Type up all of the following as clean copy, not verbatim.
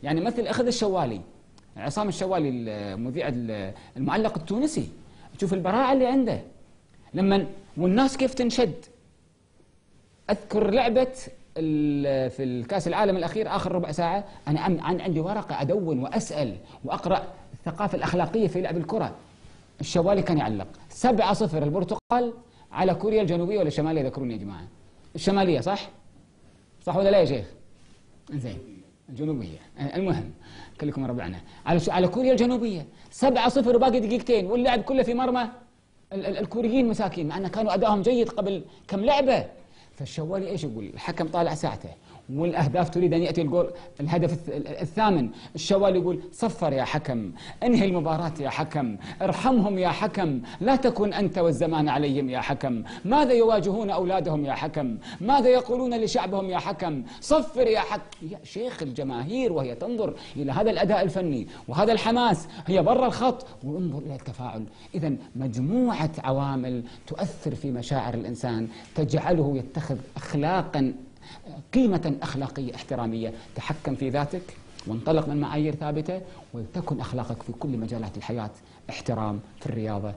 يعني مثل أخذ الشوالي، عصام الشوالي المذيع المعلق التونسي، شوف البراعة اللي عنده والناس كيف تنشد. أذكر لعبة في الكأس العالم الأخير آخر ربع ساعة، أنا عندي ورقة أدون وأسأل وأقرأ الثقافة الأخلاقية في لعب الكرة. الشوالي كان يعلق 7-0 البرتغال على كوريا الجنوبية ولا الشمالية، ذكروني يا جماعة. الشمالية صح ولا لا يا شيخ؟ زين الجنوبية، المهم كلكم ربعنا على كوريا الجنوبية 7-0 وباقي دقيقتين واللعب كله في مرمى الكوريين مساكين، مع أن كانوا أدائهم جيد قبل كم لعبة. فالشوالي ايش يقول؟ الحكم طالع ساعته والاهداف تريد ان ياتي الهدف الثامن، الشوالي يقول صفر يا حكم، انهي المباراه يا حكم، ارحمهم يا حكم، لا تكن انت والزمان عليهم يا حكم، ماذا يواجهون اولادهم يا حكم، ماذا يقولون لشعبهم يا حكم، صفر يا حكم. يا شيخ الجماهير وهي تنظر الى هذا الاداء الفني وهذا الحماس هي برا الخط، وانظر الى التفاعل. اذا مجموعه عوامل تؤثر في مشاعر الانسان تجعله يتخذ اخلاقا، قيمة أخلاقية احترامية. تحكم في ذاتك وانطلق من معايير ثابتة، ولتكن أخلاقك في كل مجالات الحياة احترام، في الرياضة،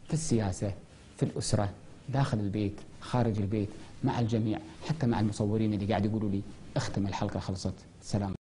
في السياسة، في الأسرة، داخل البيت، خارج البيت، مع الجميع، حتى مع المصورين اللي قاعد يقولوا لي اختم الحلقة خلصت. سلام.